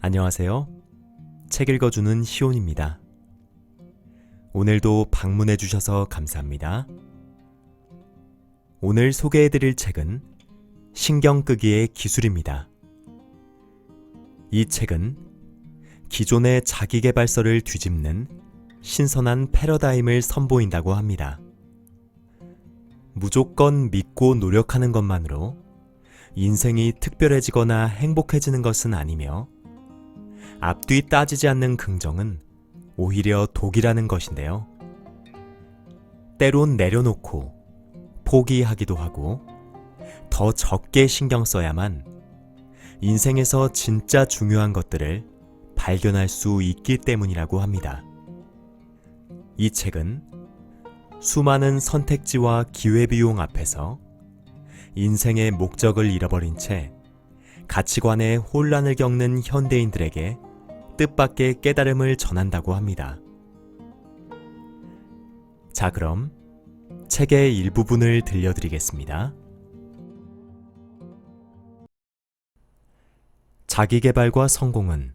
안녕하세요. 책 읽어주는 시온입니다. 오늘도 방문해 주셔서 감사합니다. 오늘 소개해드릴 책은 신경 끄기의 기술입니다. 이 책은 기존의 자기계발서를 뒤집는 신선한 패러다임을 선보인다고 합니다. 무조건 믿고 노력하는 것만으로 인생이 특별해지거나 행복해지는 것은 아니며 앞뒤 따지지 않는 긍정은 오히려 독이라는 것인데요. 때론 내려놓고 포기하기도 하고 더 적게 신경 써야만 인생에서 진짜 중요한 것들을 발견할 수 있기 때문이라고 합니다. 이 책은 수많은 선택지와 기회비용 앞에서 인생의 목적을 잃어버린 채 가치관의 혼란을 겪는 현대인들에게 뜻밖의 깨달음을 전한다고 합니다. 자, 그럼 책의 일부분을 들려드리겠습니다. 자기계발과 성공은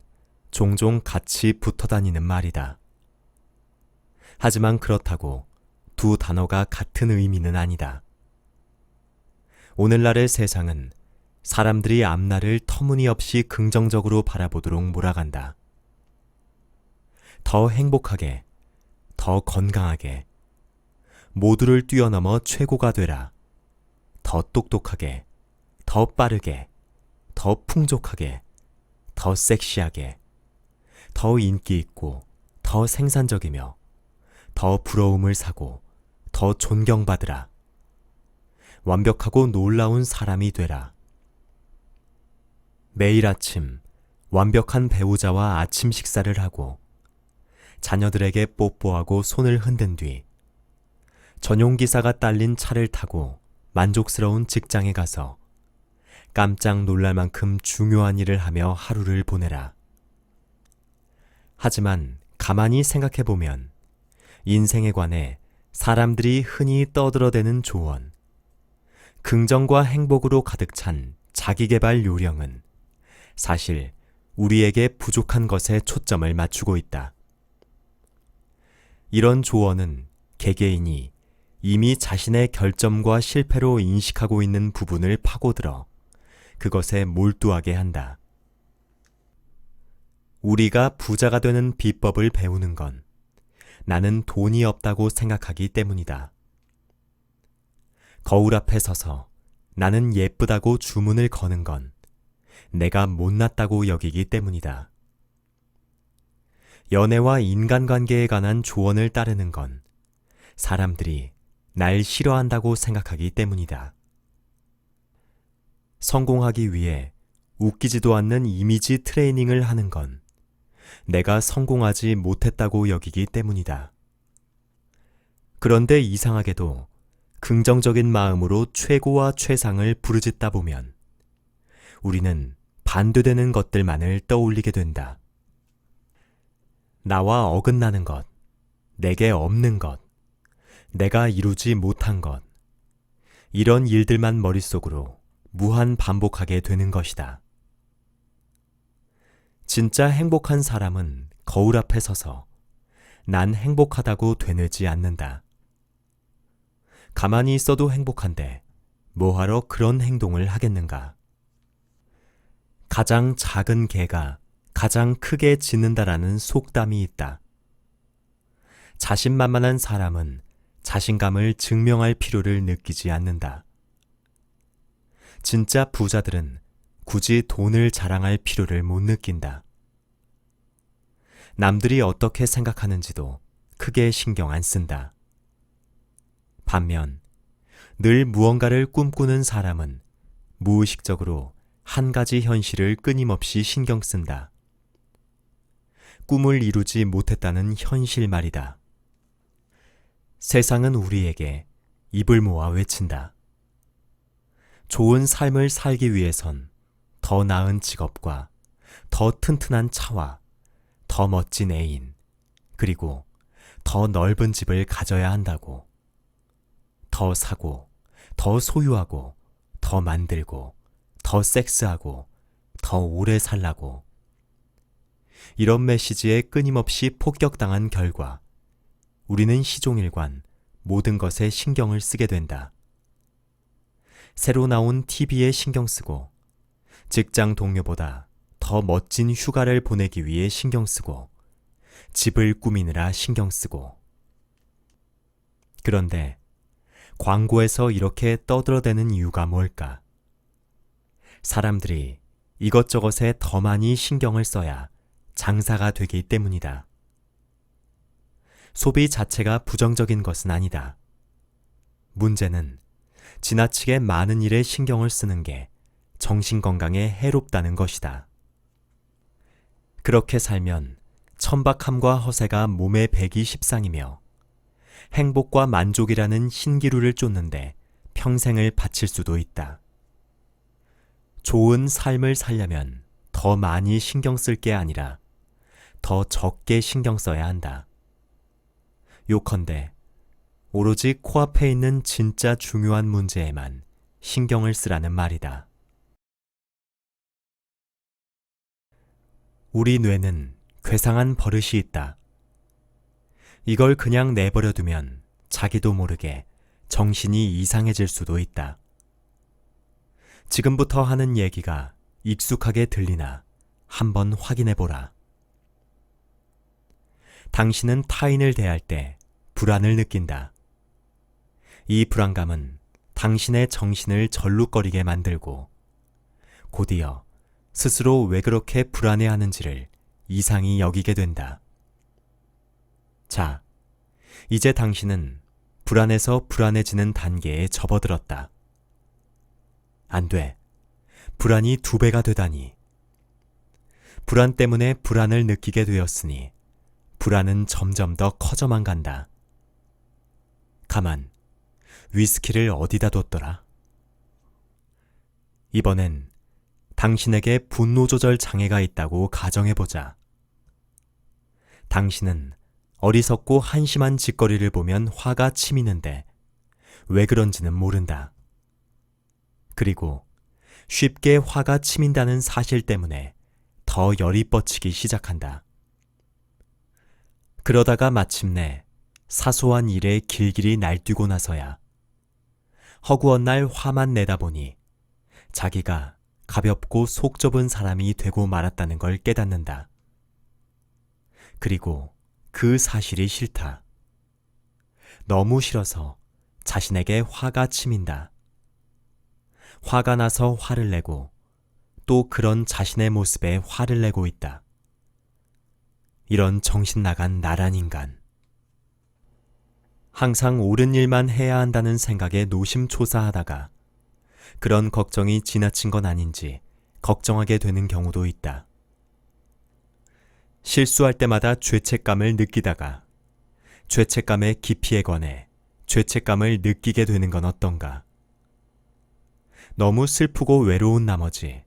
종종 같이 붙어 다니는 말이다. 하지만 그렇다고 두 단어가 같은 의미는 아니다. 오늘날의 세상은 사람들이 앞날을 터무니없이 긍정적으로 바라보도록 몰아간다. 더 행복하게, 더 건강하게, 모두를 뛰어넘어 최고가 되라. 더 똑똑하게, 더 빠르게, 더 풍족하게, 더 섹시하게, 더 인기 있고, 더 생산적이며, 더 부러움을 사고, 더 존경받으라. 완벽하고 놀라운 사람이 되라. 매일 아침 완벽한 배우자와 아침 식사를 하고 자녀들에게 뽀뽀하고 손을 흔든 뒤 전용기사가 딸린 차를 타고 만족스러운 직장에 가서 깜짝 놀랄 만큼 중요한 일을 하며 하루를 보내라. 하지만 가만히 생각해보면 인생에 관해 사람들이 흔히 떠들어대는 조언, 긍정과 행복으로 가득 찬 자기계발 요령은 사실 우리에게 부족한 것에 초점을 맞추고 있다. 이런 조언은 개개인이 이미 자신의 결점과 실패로 인식하고 있는 부분을 파고들어 그것에 몰두하게 한다. 우리가 부자가 되는 비법을 배우는 건 나는 돈이 없다고 생각하기 때문이다. 거울 앞에 서서 나는 예쁘다고 주문을 거는 건 내가 못났다고 여기기 때문이다. 연애와 인간관계에 관한 조언을 따르는 건 사람들이 날 싫어한다고 생각하기 때문이다. 성공하기 위해 웃기지도 않는 이미지 트레이닝을 하는 건 내가 성공하지 못했다고 여기기 때문이다. 그런데 이상하게도 긍정적인 마음으로 최고와 최상을 부르짖다 보면 우리는 반대되는 것들만을 떠올리게 된다. 나와 어긋나는 것, 내게 없는 것, 내가 이루지 못한 것, 이런 일들만 머릿속으로 무한 반복하게 되는 것이다. 진짜 행복한 사람은 거울 앞에 서서 난 행복하다고 되뇌지 않는다. 가만히 있어도 행복한데 뭐하러 그런 행동을 하겠는가? 가장 작은 개가 가장 크게 짖는다라는 속담이 있다. 자신만만한 사람은 자신감을 증명할 필요를 느끼지 않는다. 진짜 부자들은 굳이 돈을 자랑할 필요를 못 느낀다. 남들이 어떻게 생각하는지도 크게 신경 안 쓴다. 반면 늘 무언가를 꿈꾸는 사람은 무의식적으로 한 가지 현실을 끊임없이 신경 쓴다. 꿈을 이루지 못했다는 현실 말이다. 세상은 우리에게 입을 모아 외친다. 좋은 삶을 살기 위해선 더 나은 직업과 더 튼튼한 차와 더 멋진 애인, 그리고 더 넓은 집을 가져야 한다고. 더 사고, 더 소유하고, 더 만들고, 더 섹스하고, 더 오래 살라고. 이런 메시지에 끊임없이 폭격당한 결과 우리는 시종일관 모든 것에 신경을 쓰게 된다. 새로 나온 TV에 신경 쓰고, 직장 동료보다 더 멋진 휴가를 보내기 위해 신경 쓰고, 집을 꾸미느라 신경 쓰고. 그런데 광고에서 이렇게 떠들어대는 이유가 뭘까? 사람들이 이것저것에 더 많이 신경을 써야 장사가 되기 때문이다. 소비 자체가 부정적인 것은 아니다. 문제는 지나치게 많은 일에 신경을 쓰는 게 정신건강에 해롭다는 것이다. 그렇게 살면 천박함과 허세가 몸에 배기 십상이며 행복과 만족이라는 신기루를 쫓는데 평생을 바칠 수도 있다. 좋은 삶을 살려면 더 많이 신경 쓸 게 아니라 더 적게 신경 써야 한다. 요컨대 오로지 코앞에 있는 진짜 중요한 문제에만 신경을 쓰라는 말이다. 우리 뇌는 괴상한 버릇이 있다. 이걸 그냥 내버려 두면 자기도 모르게 정신이 이상해질 수도 있다. 지금부터 하는 얘기가 익숙하게 들리나 한번 확인해 보라. 당신은 타인을 대할 때 불안을 느낀다. 이 불안감은 당신의 정신을 절룩거리게 만들고 곧이어 스스로 왜 그렇게 불안해하는지를 이상히 여기게 된다. 자, 이제 당신은 불안해서 불안해지는 단계에 접어들었다. 안 돼. 불안이 2배가 되다니. 불안 때문에 불안을 느끼게 되었으니 불안은 점점 더 커져만 간다. 가만, 위스키를 어디다 뒀더라? 이번엔 당신에게 분노 조절 장애가 있다고 가정해보자. 당신은 어리석고 한심한 짓거리를 보면 화가 치미는데 왜 그런지는 모른다. 그리고 쉽게 화가 치민다는 사실 때문에 더 열이 뻗치기 시작한다. 그러다가 마침내 사소한 일에 길길이 날뛰고 나서야 허구한 날 화만 내다 보니 자기가 가볍고 속 좁은 사람이 되고 말았다는 걸 깨닫는다. 그리고 그 사실이 싫다. 너무 싫어서 자신에게 화가 치민다. 화가 나서 화를 내고 또 그런 자신의 모습에 화를 내고 있다. 이런 정신 나간 나란 인간. 항상 옳은 일만 해야 한다는 생각에 노심초사하다가 그런 걱정이 지나친 건 아닌지 걱정하게 되는 경우도 있다. 실수할 때마다 죄책감을 느끼다가 죄책감의 깊이에 관해 죄책감을 느끼게 되는 건 어떤가? 너무 슬프고 외로운 나머지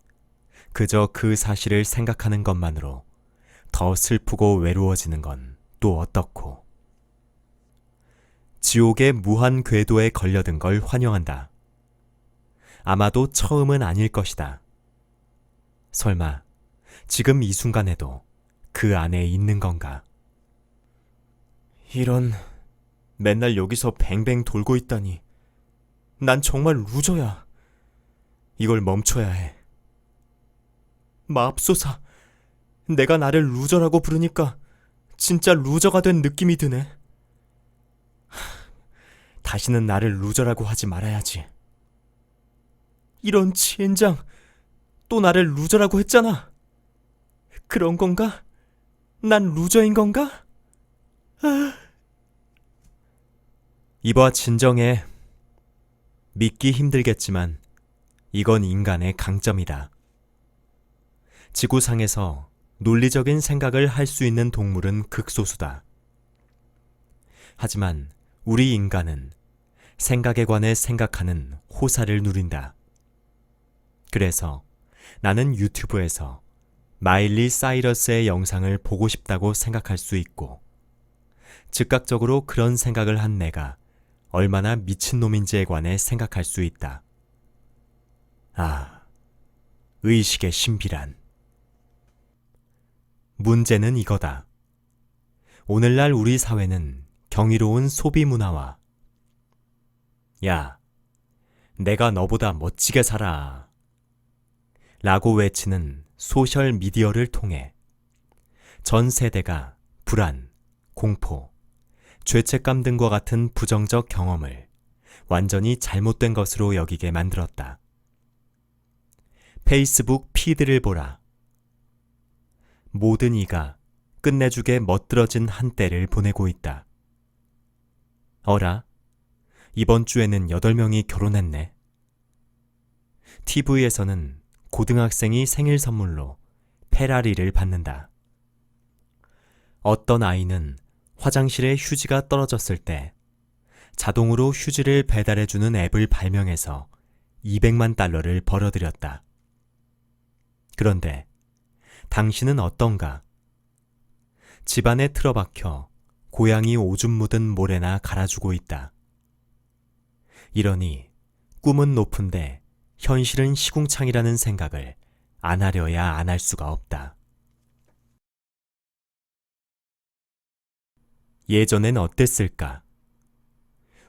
그저 그 사실을 생각하는 것만으로 더 슬프고 외로워지는 건 또 어떻고? 지옥의 무한 궤도에 걸려든 걸 환영한다. 아마도 처음은 아닐 것이다. 설마 지금 이 순간에도 그 안에 있는 건가? 이런, 맨날 여기서 뱅뱅 돌고 있다니. 난 정말 루저야. 이걸 멈춰야 해. 맙소사, 내가 나를 루저라고 부르니까 진짜 루저가 된 느낌이 드네. 다시는 나를 루저라고 하지 말아야지. 이런 젠장, 또 나를 루저라고 했잖아. 그런 건가? 난 루저인 건가? 이봐, 진정해. 믿기 힘들겠지만 이건 인간의 강점이다. 지구상에서 논리적인 생각을 할 수 있는 동물은 극소수다. 하지만 우리 인간은 생각에 관해 생각하는 호사를 누린다. 그래서 나는 유튜브에서 마일리 사이러스의 영상을 보고 싶다고 생각할 수 있고, 즉각적으로 그런 생각을 한 내가 얼마나 미친놈인지에 관해 생각할 수 있다. 아, 의식의 신비란. 문제는 이거다. 오늘날 우리 사회는 경이로운 소비 문화와 야, 내가 너보다 멋지게 살아 라고 외치는 소셜 미디어를 통해 전 세대가 불안, 공포, 죄책감 등과 같은 부정적 경험을 완전히 잘못된 것으로 여기게 만들었다. 페이스북 피드를 보라. 모든 이가 끝내주게 멋들어진 한때를 보내고 있다. 어라, 이번 주에는 8명이 결혼했네. TV에서는 고등학생이 생일 선물로 페라리를 받는다. 어떤 아이는 화장실에 휴지가 떨어졌을 때 자동으로 휴지를 배달해주는 앱을 발명해서 200만 달러를 벌어들였다. 그런데 당신은 어떤가? 집안에 틀어박혀 고양이 오줌 묻은 모래나 갈아주고 있다. 이러니 꿈은 높은데 현실은 시궁창이라는 생각을 안 하려야 안 할 수가 없다. 예전엔 어땠을까?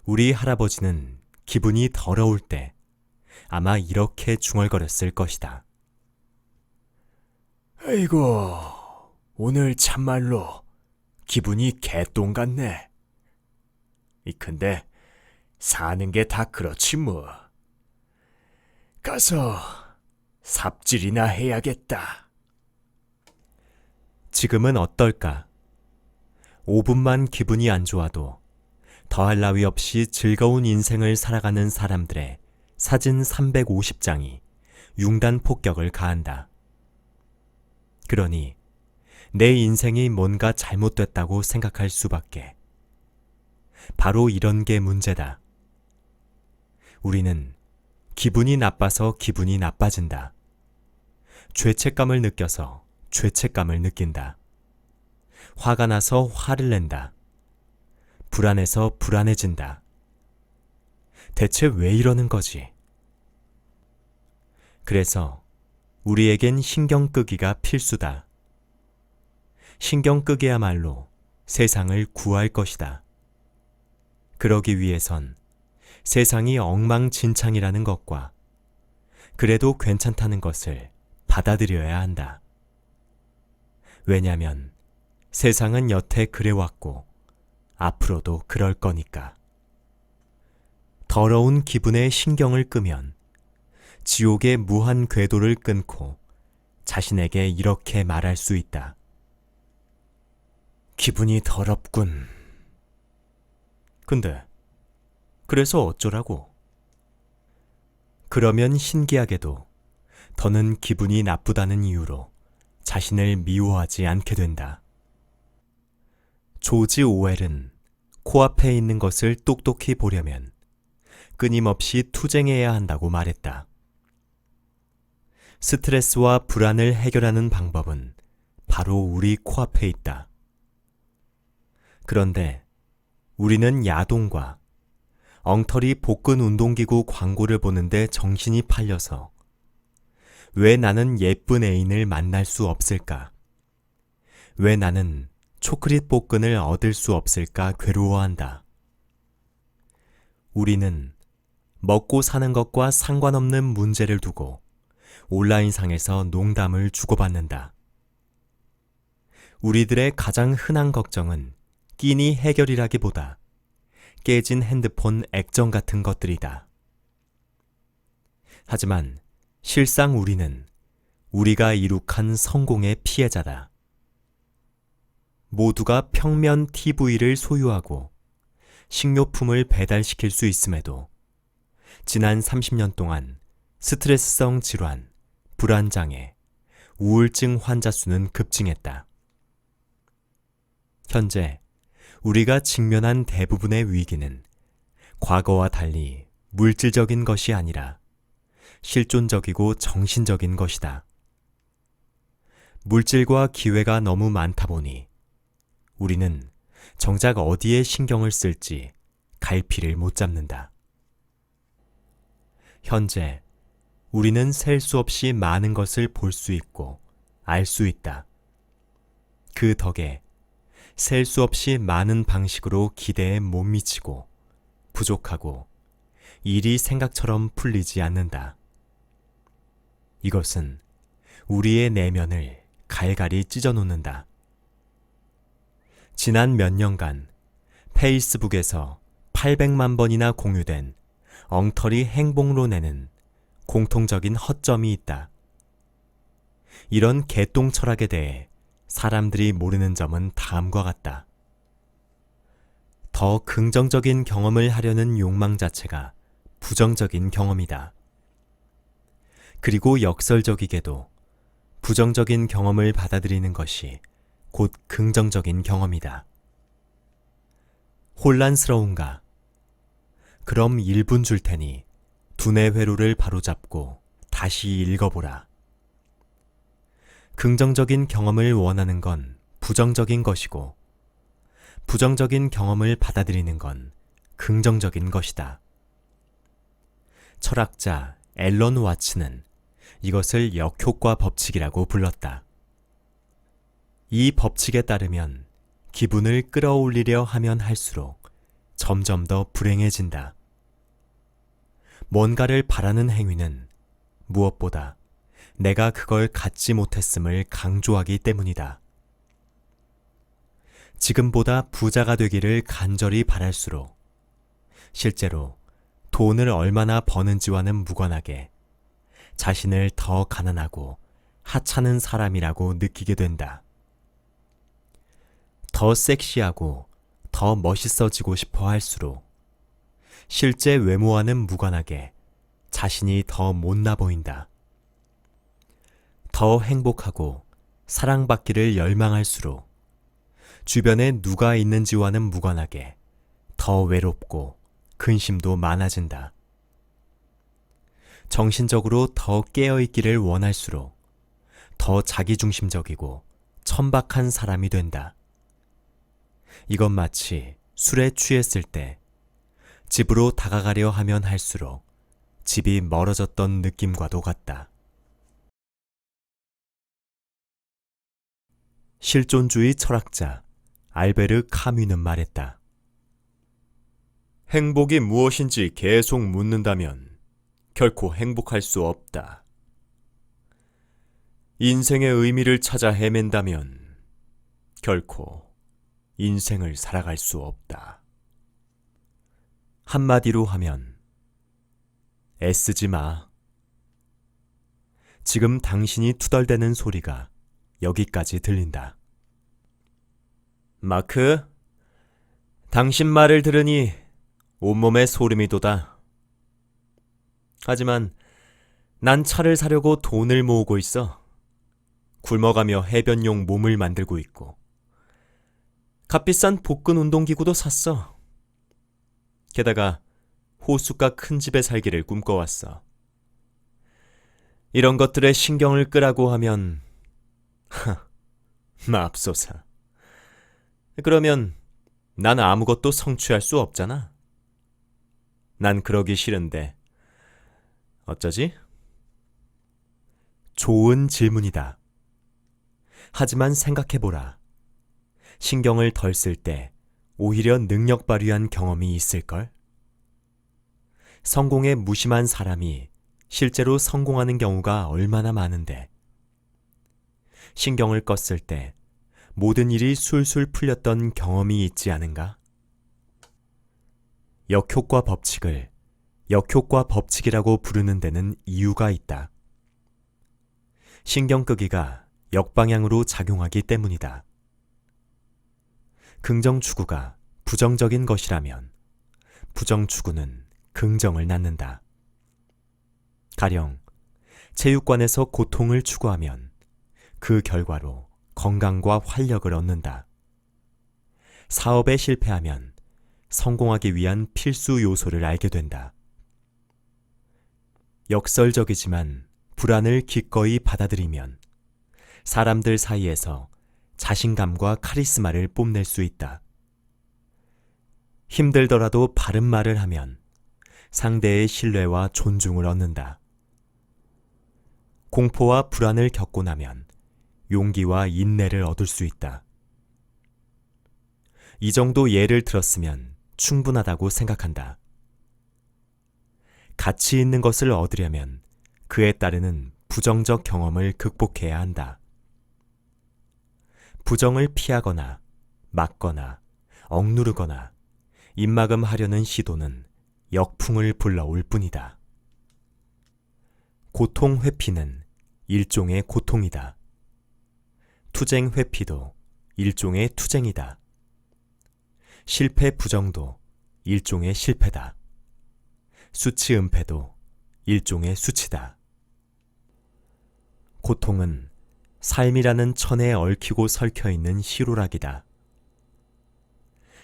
우리 할아버지는 기분이 더러울 때 아마 이렇게 중얼거렸을 것이다. 아이고, 오늘 참말로 기분이 개똥 같네. 근데 사는 게 다 그렇지 뭐. 가서 삽질이나 해야겠다. 지금은 어떨까? 5분만 기분이 안 좋아도 더할 나위 없이 즐거운 인생을 살아가는 사람들의 사진 350장이 융단 폭격을 가한다. 그러니 내 인생이 뭔가 잘못됐다고 생각할 수밖에. 바로 이런 게 문제다. 우리는 기분이 나빠서 기분이 나빠진다. 죄책감을 느껴서 죄책감을 느낀다. 화가 나서 화를 낸다. 불안해서 불안해진다. 대체 왜 이러는 거지? 그래서 우리에겐 신경 끄기가 필수다. 신경 끄기야말로 세상을 구할 것이다. 그러기 위해선 세상이 엉망진창이라는 것과 그래도 괜찮다는 것을 받아들여야 한다. 왜냐면 세상은 여태 그래왔고 앞으로도 그럴 거니까. 더러운 기분에 신경을 끄면 지옥의 무한 궤도를 끊고 자신에게 이렇게 말할 수 있다. 기분이 더럽군. 근데 그래서 어쩌라고? 그러면 신기하게도 더는 기분이 나쁘다는 이유로 자신을 미워하지 않게 된다. 조지 오웰은 코앞에 있는 것을 똑똑히 보려면 끊임없이 투쟁해야 한다고 말했다. 스트레스와 불안을 해결하는 방법은 바로 우리 코앞에 있다. 그런데 우리는 야동과 엉터리 복근 운동기구 광고를 보는데 정신이 팔려서 왜 나는 예쁜 애인을 만날 수 없을까? 왜 나는 초콜릿 복근을 얻을 수 없을까 괴로워한다. 우리는 먹고 사는 것과 상관없는 문제를 두고 온라인상에서 농담을 주고받는다. 우리들의 가장 흔한 걱정은 끼니 해결이라기보다 깨진 핸드폰 액정 같은 것들이다. 하지만 실상 우리는 우리가 이룩한 성공의 피해자다. 모두가 평면 TV를 소유하고 식료품을 배달시킬 수 있음에도 지난 30년 동안 스트레스성 질환, 불안장애, 우울증 환자 수는 급증했다. 현재 우리가 직면한 대부분의 위기는 과거와 달리 물질적인 것이 아니라 실존적이고 정신적인 것이다. 물질과 기회가 너무 많다 보니 우리는 정작 어디에 신경을 쓸지 갈피를 못 잡는다. 현재 우리는 셀 수 없이 많은 것을 볼 수 있고 알 수 있다. 그 덕에 셀 수 없이 많은 방식으로 기대에 못 미치고 부족하고 일이 생각처럼 풀리지 않는다. 이것은 우리의 내면을 갈갈이 찢어놓는다. 지난 몇 년간 페이스북에서 800만 번이나 공유된 엉터리 행복론에는 공통적인 허점이 있다. 이런 개똥 철학에 대해 사람들이 모르는 점은 다음과 같다. 더 긍정적인 경험을 하려는 욕망 자체가 부정적인 경험이다. 그리고 역설적이게도 부정적인 경험을 받아들이는 것이 곧 긍정적인 경험이다. 혼란스러운가? 그럼 1분 줄 테니 두뇌 회로를 바로잡고 다시 읽어보라. 긍정적인 경험을 원하는 건 부정적인 것이고, 부정적인 경험을 받아들이는 건 긍정적인 것이다. 철학자 앨런 와츠는 이것을 역효과 법칙이라고 불렀다. 이 법칙에 따르면 기분을 끌어올리려 하면 할수록 점점 더 불행해진다. 뭔가를 바라는 행위는 무엇보다 내가 그걸 갖지 못했음을 강조하기 때문이다. 지금보다 부자가 되기를 간절히 바랄수록 실제로 돈을 얼마나 버는지와는 무관하게 자신을 더 가난하고 하찮은 사람이라고 느끼게 된다. 더 섹시하고 더 멋있어지고 싶어 할수록 실제 외모와는 무관하게 자신이 더 못나 보인다. 더 행복하고 사랑받기를 열망할수록 주변에 누가 있는지와는 무관하게 더 외롭고 근심도 많아진다. 정신적으로 더 깨어있기를 원할수록 더 자기중심적이고 천박한 사람이 된다. 이건 마치 술에 취했을 때 집으로 다가가려 하면 할수록 집이 멀어졌던 느낌과도 같다. 실존주의 철학자 알베르 카뮈는 말했다. 행복이 무엇인지 계속 묻는다면 결코 행복할 수 없다. 인생의 의미를 찾아 헤맨다면 결코 인생을 살아갈 수 없다. 한마디로 하면 애쓰지 마. 지금 당신이 투덜대는 소리가 여기까지 들린다. 마크, 당신 말을 들으니 온몸에 소름이 돋아. 하지만 난 차를 사려고 돈을 모으고 있어. 굶어가며 해변용 몸을 만들고 있고 값비싼 복근 운동기구도 샀어. 게다가 호숫가 큰 집에 살기를 꿈꿔왔어. 이런 것들에 신경을 끄라고 하면 맙소사. 그러면 난 아무것도 성취할 수 없잖아. 난 그러기 싫은데 어쩌지? 좋은 질문이다. 하지만 생각해보라. 신경을 덜 쓸 때 오히려 능력 발휘한 경험이 있을걸? 성공에 무심한 사람이 실제로 성공하는 경우가 얼마나 많은데. 신경을 껐을 때 모든 일이 술술 풀렸던 경험이 있지 않은가? 역효과 법칙을 역효과 법칙이라고 부르는 데는 이유가 있다. 신경 끄기가 역방향으로 작용하기 때문이다. 긍정 추구가 부정적인 것이라면 부정 추구는 긍정을 낳는다. 가령 체육관에서 고통을 추구하면 그 결과로 건강과 활력을 얻는다. 사업에 실패하면 성공하기 위한 필수 요소를 알게 된다. 역설적이지만 불안을 기꺼이 받아들이면 사람들 사이에서 자신감과 카리스마를 뽐낼 수 있다. 힘들더라도 바른 말을 하면 상대의 신뢰와 존중을 얻는다. 공포와 불안을 겪고 나면 용기와 인내를 얻을 수 있다. 이 정도 예를 들었으면 충분하다고 생각한다. 가치 있는 것을 얻으려면 그에 따르는 부정적 경험을 극복해야 한다. 부정을 피하거나 막거나 억누르거나 입막음하려는 시도는 역풍을 불러올 뿐이다. 고통 회피는 일종의 고통이다. 투쟁 회피도 일종의 투쟁이다. 실패 부정도 일종의 실패다. 수치 은폐도 일종의 수치다. 고통은 삶이라는 천에 얽히고 설켜 있는 희로락이다.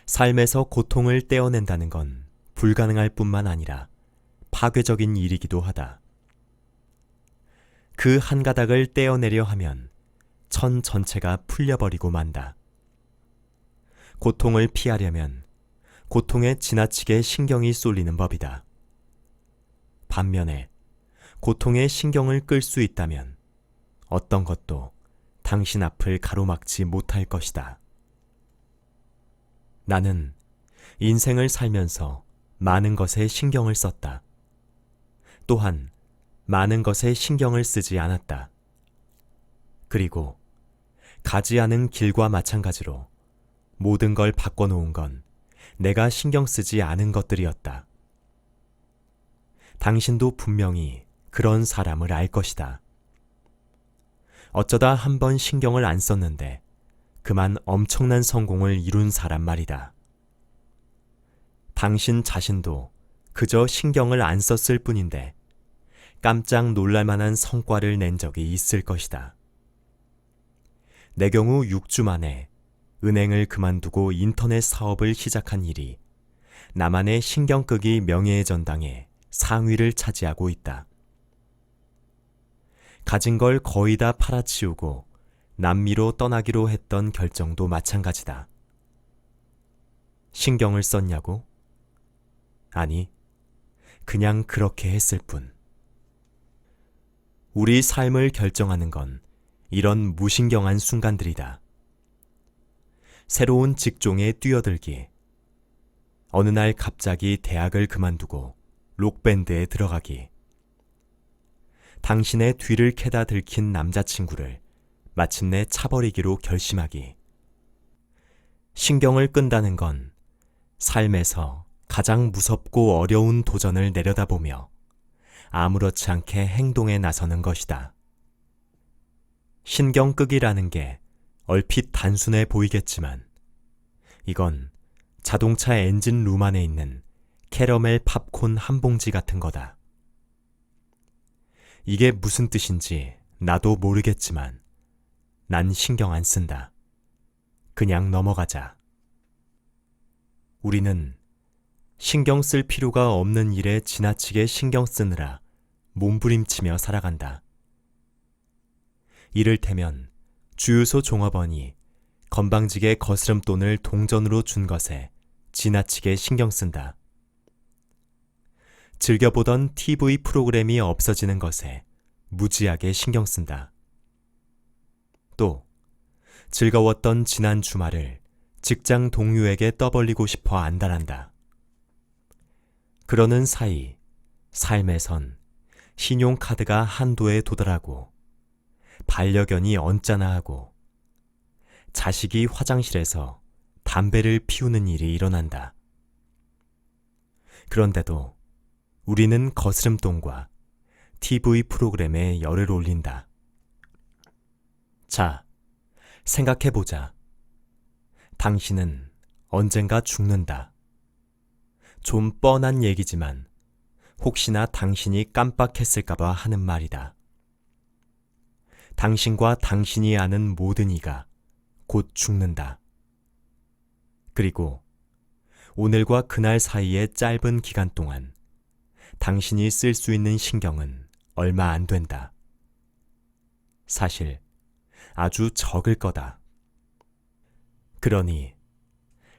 삶에서 고통을 떼어낸다는 건 불가능할 뿐만 아니라 파괴적인 일이기도 하다. 그 한 가닥을 떼어내려 하면 천 전체가 풀려버리고 만다. 고통을 피하려면 고통에 지나치게 신경이 쏠리는 법이다. 반면에 고통에 신경을 끌 수 있다면 어떤 것도 당신 앞을 가로막지 못할 것이다. 나는 인생을 살면서 많은 것에 신경을 썼다. 또한 많은 것에 신경을 쓰지 않았다. 그리고 가지 않은 길과 마찬가지로 모든 걸 바꿔놓은 건 내가 신경 쓰지 않은 것들이었다. 당신도 분명히 그런 사람을 알 것이다. 어쩌다 한 번 신경을 안 썼는데 그만 엄청난 성공을 이룬 사람 말이다. 당신 자신도 그저 신경을 안 썼을 뿐인데 깜짝 놀랄 만한 성과를 낸 적이 있을 것이다. 내 경우 6주 만에 은행을 그만두고 인터넷 사업을 시작한 일이 나만의 신경 끄기 명예의 전당에 상위를 차지하고 있다. 가진 걸 거의 다 팔아치우고 남미로 떠나기로 했던 결정도 마찬가지다. 신경을 썼냐고? 아니, 그냥 그렇게 했을 뿐. 우리 삶을 결정하는 건 이런 무신경한 순간들이다. 새로운 직종에 뛰어들기, 어느 날 갑자기 대학을 그만두고 록밴드에 들어가기, 당신의 뒤를 캐다 들킨 남자친구를 마침내 차버리기로 결심하기. 신경을 끈다는 건 삶에서 가장 무섭고 어려운 도전을 내려다보며 아무렇지 않게 행동에 나서는 것이다. 신경 끄기라는 게 얼핏 단순해 보이겠지만 이건 자동차 엔진 룸 안에 있는 캐러멜 팝콘 한 봉지 같은 거다. 이게 무슨 뜻인지 나도 모르겠지만 난 신경 안 쓴다. 그냥 넘어가자. 우리는 신경 쓸 필요가 없는 일에 지나치게 신경 쓰느라 몸부림치며 살아간다. 이를테면 주유소 종업원이 건방지게 거스름돈을 동전으로 준 것에 지나치게 신경 쓴다. 즐겨보던 TV 프로그램이 없어지는 것에 무지하게 신경 쓴다. 또 즐거웠던 지난 주말을 직장 동료에게 떠벌리고 싶어 안달한다. 그러는 사이 삶에선 신용카드가 한도에 도달하고 반려견이 언짢아 하고 자식이 화장실에서 담배를 피우는 일이 일어난다. 그런데도 우리는 거스름돈과 TV 프로그램에 열을 올린다. 자, 생각해보자. 당신은 언젠가 죽는다. 좀 뻔한 얘기지만 혹시나 당신이 깜빡했을까봐 하는 말이다. 당신과 당신이 아는 모든 이가 곧 죽는다. 그리고 오늘과 그날 사이의 짧은 기간 동안 당신이 쓸 수 있는 신경은 얼마 안 된다. 사실 아주 적을 거다. 그러니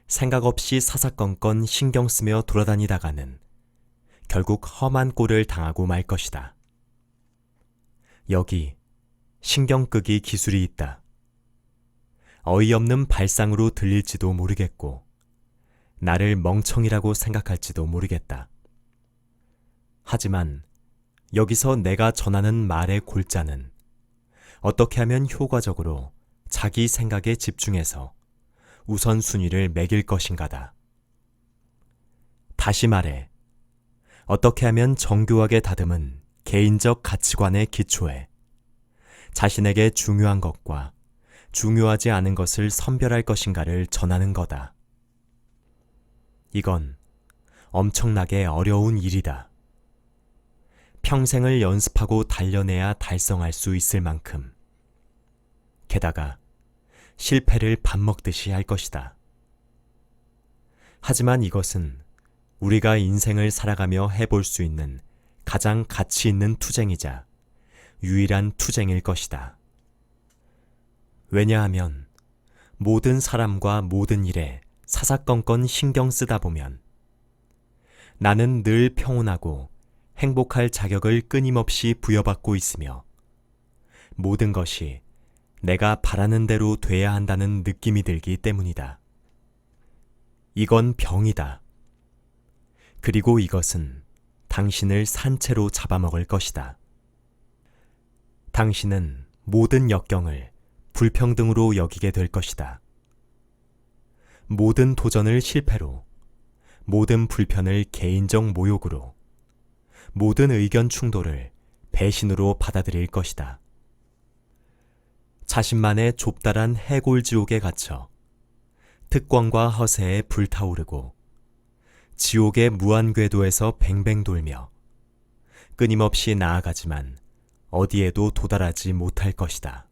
생각 없이 사사건건 신경 쓰며 돌아다니다가는 결국 험한 꼴을 당하고 말 것이다. 여기 신경 끄기 기술이 있다. 어이없는 발상으로 들릴지도 모르겠고 나를 멍청이라고 생각할지도 모르겠다. 하지만 여기서 내가 전하는 말의 골자는 어떻게 하면 효과적으로 자기 생각에 집중해서 우선순위를 매길 것인가다. 다시 말해, 어떻게 하면 정교하게 다듬은 개인적 가치관의 기초에 자신에게 중요한 것과 중요하지 않은 것을 선별할 것인가를 전하는 거다. 이건 엄청나게 어려운 일이다. 평생을 연습하고 단련해야 달성할 수 있을 만큼, 게다가 실패를 밥 먹듯이 할 것이다. 하지만 이것은 우리가 인생을 살아가며 해볼 수 있는 가장 가치 있는 투쟁이자 유일한 투쟁일 것이다. 왜냐하면 모든 사람과 모든 일에 사사건건 신경 쓰다 보면 나는 늘 평온하고 행복할 자격을 끊임없이 부여받고 있으며 모든 것이 내가 바라는 대로 돼야 한다는 느낌이 들기 때문이다. 이건 병이다. 그리고 이것은 당신을 산채로 잡아먹을 것이다. 당신은 모든 역경을 불평등으로 여기게 될 것이다. 모든 도전을 실패로, 모든 불편을 개인적 모욕으로, 모든 의견 충돌을 배신으로 받아들일 것이다. 자신만의 좁다란 해골지옥에 갇혀 특권과 허세에 불타오르고 지옥의 무한궤도에서 뱅뱅 돌며 끊임없이 나아가지만 어디에도 도달하지 못할 것이다.